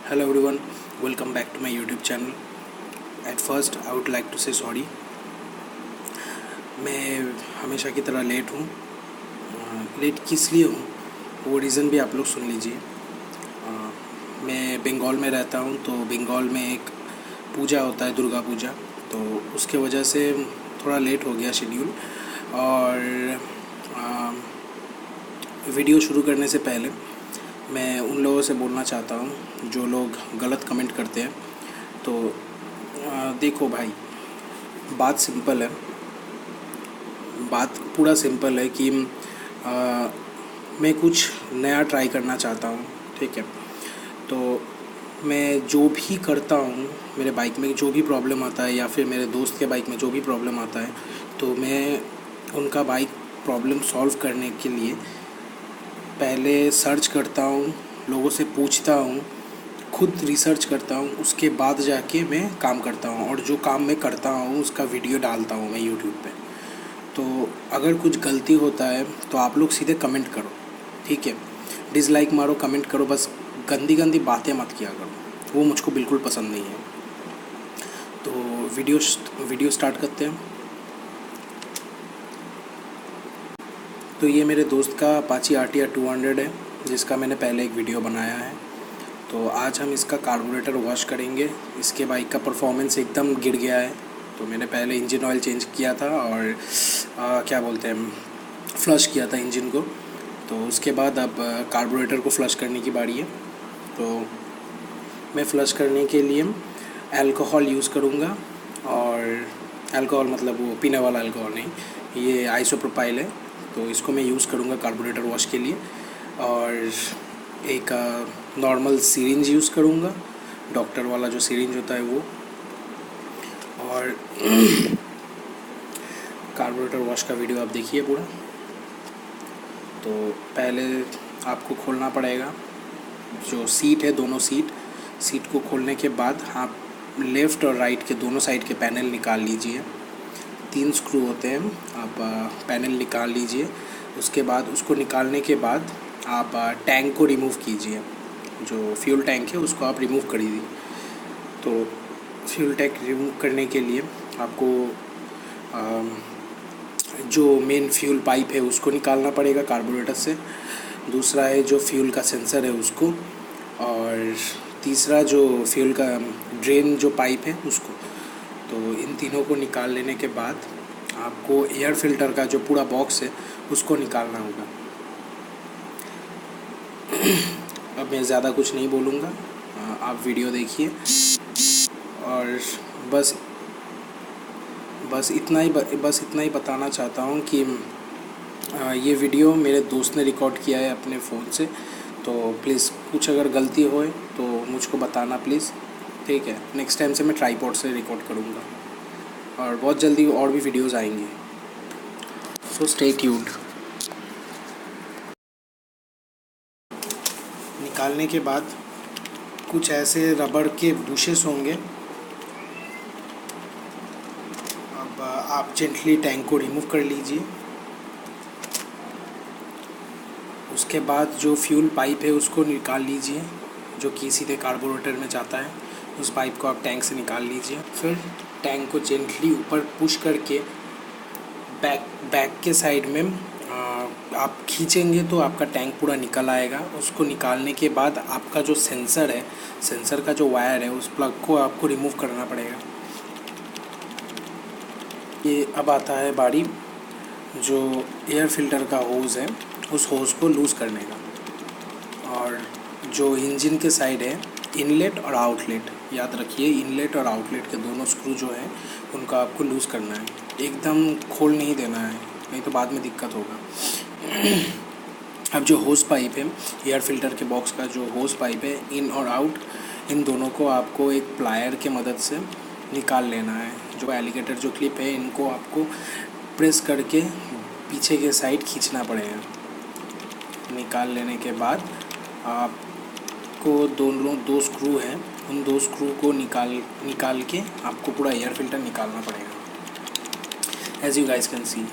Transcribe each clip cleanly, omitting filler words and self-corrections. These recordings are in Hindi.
Hello everyone, welcome back to my YouTube channel. At first, I would like to say sorry. मैं हमेशा की तरह लेट हूँ. लेट किस लिए हूँ वो रीज़न भी आप लोग सुन लीजिए. मैं बंगाल में रहता हूँ, तो बंगाल में एक पूजा होता है, दुर्गा पूजा. तो उसके वजह से थोड़ा लेट हो गया शेड्यूल. और वीडियो शुरू करने से पहले मैं उन लोगों से बोलना चाहता हूँ जो लोग गलत कमेंट करते हैं. तो देखो भाई, बात सिंपल है. बात पूरा सिंपल है कि मैं कुछ नया ट्राई करना चाहता हूँ. ठीक है, तो मैं जो भी करता हूँ, मेरे बाइक में जो भी प्रॉब्लम आता है या फिर मेरे दोस्त के बाइक में जो भी प्रॉब्लम आता है, तो मैं उनका बाइक प्रॉब्लम सॉल्व करने के लिए पहले सर्च करता हूँ, लोगों से पूछता हूँ, खुद रिसर्च करता हूँ. उसके बाद जाके मैं काम करता हूँ, और जो काम मैं करता हूँ उसका वीडियो डालता हूँ मैं यूट्यूब पे. तो अगर कुछ गलती होता है तो आप लोग सीधे कमेंट करो, ठीक है. डिसलाइक मारो, कमेंट करो, बस गंदी गंदी बातें मत किया करो, वो मुझको बिल्कुल पसंद नहीं है. तो वीडियो स्टार्ट करते हैं. तो ये मेरे दोस्त का अपाची RTR 200 है, जिसका मैंने पहले एक वीडियो बनाया है. तो आज हम इसका कार्बोरेटर वॉश करेंगे. इसके बाइक का परफॉर्मेंस एकदम गिर गया है, तो मैंने पहले इंजन ऑयल चेंज किया था और क्या बोलते हैं, फ्लश किया था इंजन को. तो उसके बाद अब कार्बोरेटर को फ्लश करने की बारी है. तो मैं फ़्लश करने के लिए अल्कोहल यूज़ करूँगा. और अल्कोहल मतलब वो पीने वाला अल्कोहल नहीं, ये आइसोप्रोपाइल है. तो इसको मैं यूज़ करूँगा कार्बोरेटर वॉश के लिए. और एक नॉर्मल सिरिंज यूज़ करूँगा, डॉक्टर वाला जो सिरिंज होता है वो. और कार्बोरेटर वॉश का वीडियो आप देखिए पूरा. तो पहले आपको खोलना पड़ेगा जो सीट है, दोनों सीट को खोलने के बाद आप लेफ़्ट और राइट के दोनों साइड के पैनल निकाल लीजिए. 3 स्क्रू होते हैं, आप पैनल निकाल लीजिए. उसके बाद उसको निकालने के बाद आप टैंक को रिमूव कीजिए. जो फ्यूल टैंक है उसको आप रिमूव कर दीजिए. तो फ्यूल टैंक रिमूव करने के लिए आपको जो मेन फ्यूल पाइप है उसको निकालना पड़ेगा कार्बोरेटर से. दूसरा है जो फ्यूल का सेंसर है उसको. और तीसरा जो फ्यूल का ड्रेन जो पाइप है उसको. तो इन तीनों को निकाल लेने के बाद आपको एयर फिल्टर का जो पूरा बॉक्स है उसको निकालना होगा. अब मैं ज़्यादा कुछ नहीं बोलूँगा, आप वीडियो देखिए. और बस इतना ही बताना चाहता हूँ कि ये वीडियो मेरे दोस्त ने रिकॉर्ड किया है अपने फ़ोन से. तो प्लीज़ कुछ अगर गलती होए तो मुझको बताना प्लीज़, ठीक है. नेक्स्ट टाइम से मैं ट्राईपॉड से रिकॉर्ड करूँगा, और बहुत जल्दी और भी वीडियोज़ आएंगे. So stay tuned. निकालने के बाद कुछ ऐसे रबड़ के बुशेस होंगे. अब आप जेंटली टैंक को रिमूव कर लीजिए. उसके बाद जो फ्यूल पाइप है उसको निकाल लीजिए, जो कि सीधे कार्बोरेटर में जाता है. उस पाइप को आप टैंक से निकाल लीजिए. फिर टैंक को जेंटली ऊपर पुश करके बैक के साइड में आप खींचेंगे तो आपका टैंक पूरा निकल आएगा. उसको निकालने के बाद आपका जो सेंसर है, सेंसर का जो वायर है, उस प्लग को आपको रिमूव करना पड़ेगा. ये अब आता है बारी जो एयर फिल्टर का होज़ है, उस होज़ को लूज़ करने का. और जो इंजन के साइड है, इनलेट और आउटलेट, याद रखिए इनलेट और आउटलेट के दोनों स्क्रू जो हैं उनको आपको लूज़ करना है. एकदम खोल नहीं देना है, नहीं तो बाद में दिक्कत होगा. अब जो होज़ पाइप है, एयर फिल्टर के बॉक्स का जो होज़ पाइप है, इन और आउट, इन दोनों को आपको एक प्लायर के मदद से निकाल लेना है. जो एलिगेटर जो क्लिप है, इनको आपको प्रेस करके पीछे के साइड खींचना पड़ेगा. निकाल लेने के बाद आपको दो स्क्रू हैं, उन 2 स्क्रू को निकाल के आपको पूरा एयर फिल्टर निकालना पड़ेगा. As you guys can see.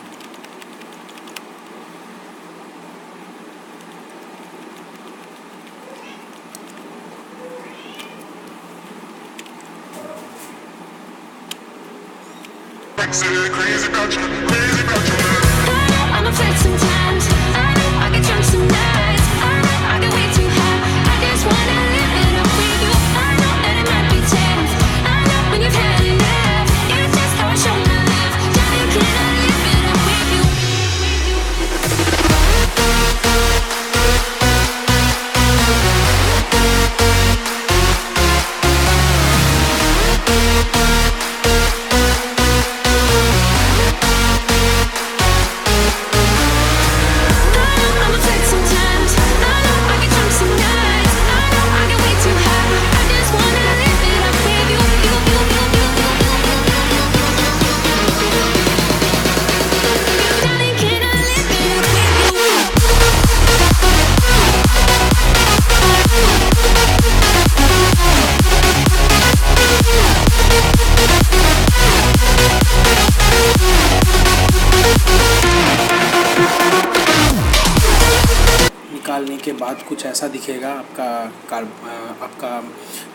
निकालने के बाद कुछ ऐसा दिखेगा आपका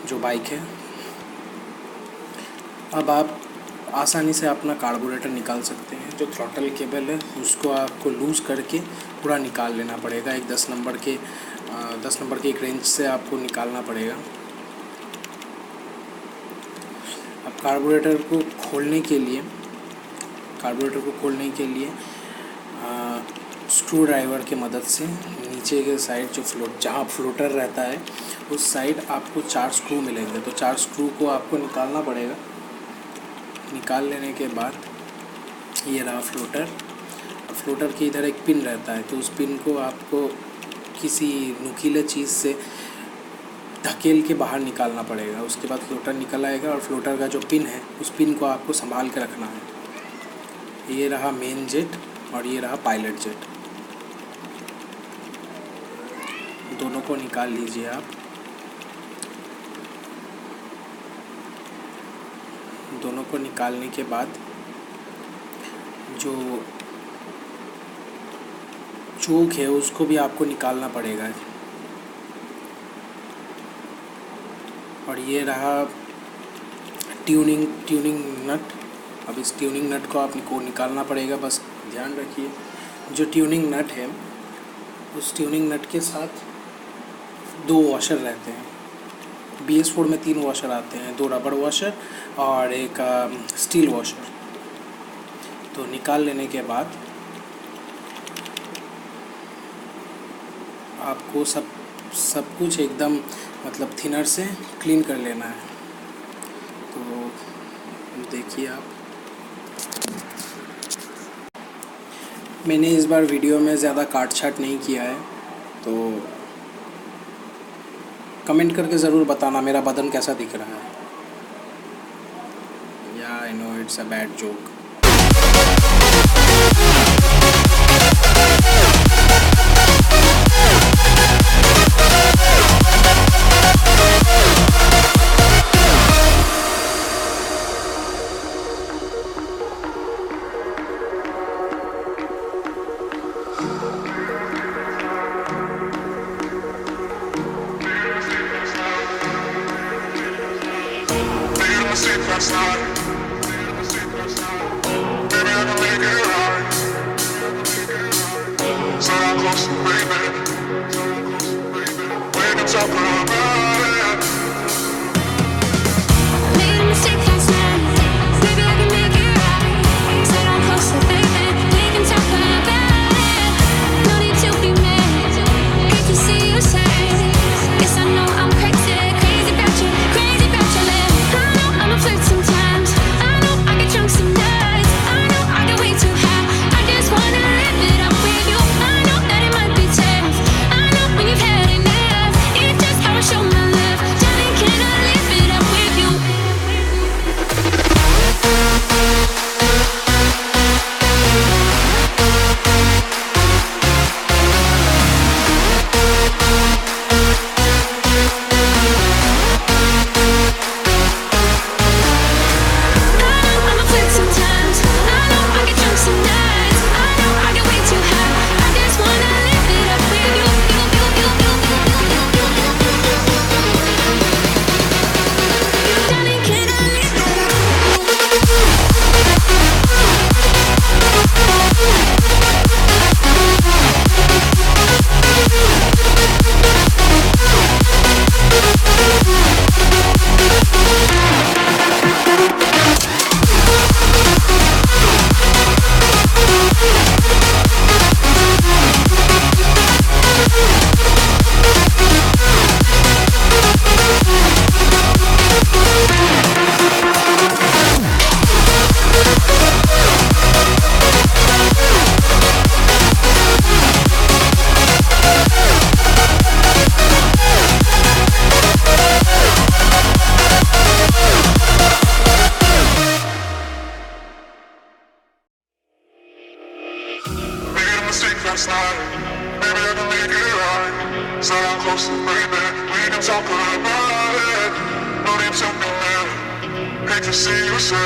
जो बाइक है। अब आप आसानी से अपना कार्बोरेटर निकाल सकते हैं। जो थ्रॉटल केबल है उसको आपको लूज़ करके पूरा निकाल लेना पड़ेगा। एक 10 नंबर के एक रेंज से आपको निकालना पड़ेगा। अब कार्बोरेटर को खोलने के लिए स्क्रू ड्राइवर के मदद से नीचे के साइड जहाँ फ्लोटर रहता है उस साइड आपको 4 स्क्रू मिलेंगे। तो 4 स्क्रू को आपको निकालना पड़ेगा। निकाल लेने के बाद ये रहा फ्लोटर के इधर एक पिन रहता है, तो उस पिन को आपको किसी नुकीले चीज़ से धकेल के बाहर निकालना पड़ेगा। उसके बाद फ्लोटर निकल आएगा और फ्लोटर का जो पिन है उस पिन को आपको संभाल के रखना है। ये रहा मेन जेट और ये रहा पायलट जेट। दोनों को निकाल लीजिए आप। दोनों को निकालने के बाद जो चोक है उसको भी आपको निकालना पड़ेगा। और ये रहा ट्यूनिंग नट। अब इस ट्यूनिंग नट को आपको निकालना पड़ेगा। बस ध्यान रखिए जो ट्यूनिंग नट है उस ट्यूनिंग नट के साथ 2 वॉशर रहते हैं। BS4 में 3 वॉशर आते हैं, 2 रबड़ वॉशर और एक स्टील वॉशर। तो निकाल लेने के बाद आपको सब कुछ एकदम मतलब थिनर से क्लीन कर लेना है। तो देखिए आप, मैंने इस बार वीडियो में ज़्यादा काट छाट नहीं किया है, तो कमेंट करके ज़रूर बताना मेरा बदन कैसा दिख रहा है। या I know it's a bad joke. Last night, baby, I can make it right. So I'm close to baby. We can talk about it. Made a mistake last night. Baby, I can make it right. So I'm close to baby. We can talk about it. No need to be mad. Hate to see you sad. Guess I know I'm crazy about you, crazy about your lips. I know I'm a flirt sometimes. to see you say,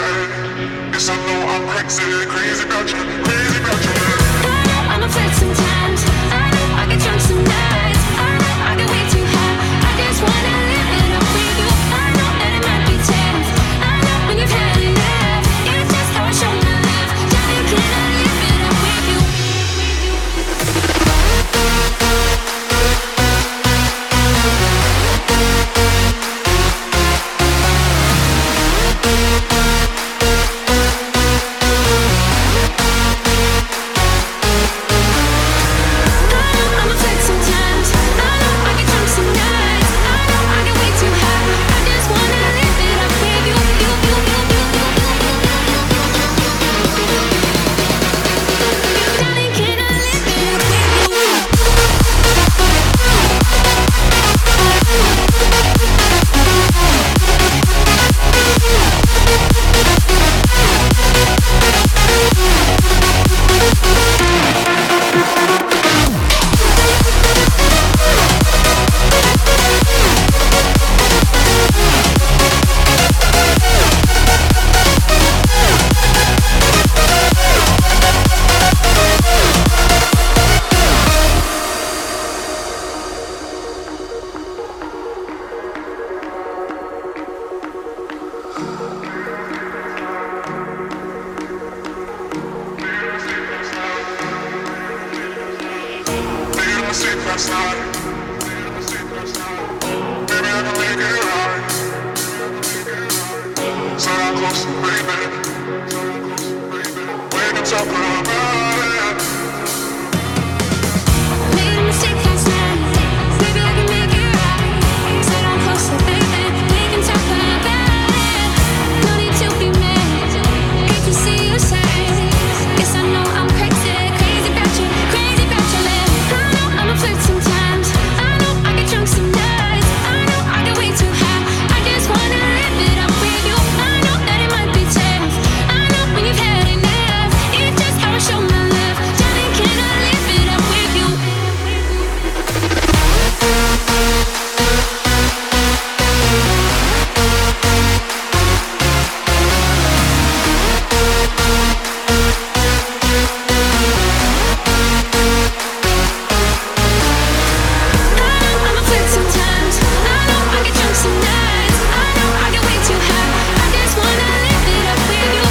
yes I know I'm crazy, crazy about you, crazy about you. I know I'm a flirt sometimes. I know I get drunk some nights. I know I get way too high. I just wanna live it up with you. I know that it might be tough. I know when you've had enough. It's just how I show my love. Darling, can I live it up with you? Last night, maybe I can make it right. So I'm close to baby, we can talk about it. Made a mistake last night. Maybe I can make it right. Said I'm closer, baby. We can talk about it. No need to be mad. Hate to see you sad. Guess I know I'm crazy, crazy about you, crazy about your love. I know I'm a flirt sometimes. I know I get drunk some nights. I know I get way too high. I just wanna live it up with you. I know that it might be tough. I know when you've had enough. It's just how I show my love. Darling, can I live it up with you? I'm a flirt sometimes. I know I get drunk some nights. I know I get way too high. I just wanna live it up with you.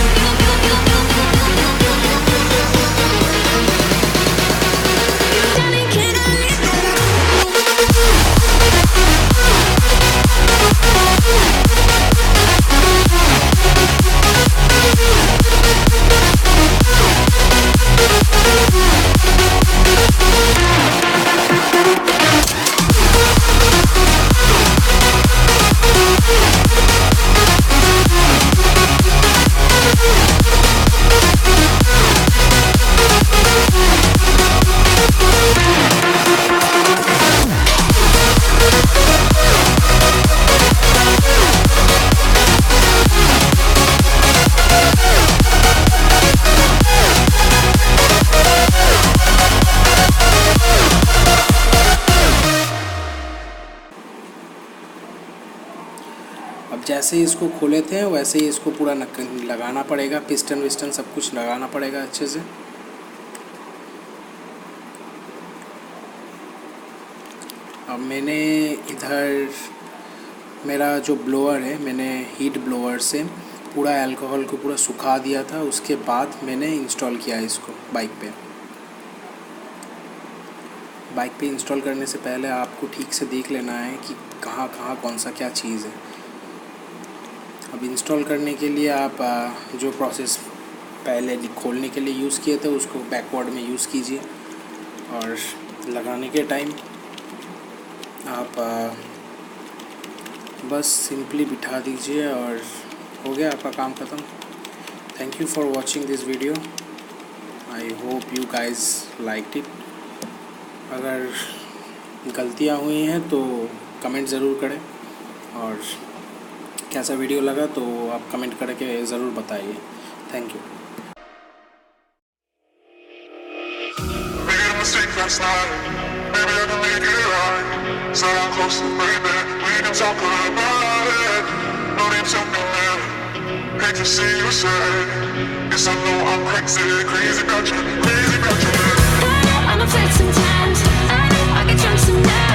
Darling, can I live it अब जैसे ही इसको खोले थे वैसे ही इसको पूरा लगाना पड़ेगा, पिस्टन विस्टन सब कुछ लगाना पड़ेगा अच्छे से। अब मैंने इधर मेरा जो ब्लोअर है, मैंने हीट ब्लोअर से पूरा अल्कोहल को पूरा सुखा दिया था। उसके बाद मैंने इंस्टॉल किया इसको बाइक पे। बाइक पे इंस्टॉल करने से पहले आपको ठीक से देख लेना है कि कहाँ कहाँ कौन सा क्या चीज़ है। अब इंस्टॉल करने के लिए आप जो प्रोसेस पहले खोलने के लिए यूज़ किए थे उसको बैकवर्ड में यूज़ कीजिए, और लगाने के टाइम आप बस सिंपली बिठा दीजिए और हो गया आपका काम ख़त्म। Thank you for watching this video. I hope you guys liked it. अगर गलतियाँ हुई हैं तो कमेंट ज़रूर करें, और कैसा वीडियो लगा तो आप कमेंट करके ज़रूर बताइए। Thank you. Made a mistake last night, maybe I can make it right. So I'm close to baby, we can talk about it. No need to be mad. Hate to see you sad. Yes, I know I'm crazy, crazy about you, crazy about you. I know I'm a flirt sometimes. I know I get drunk some nights.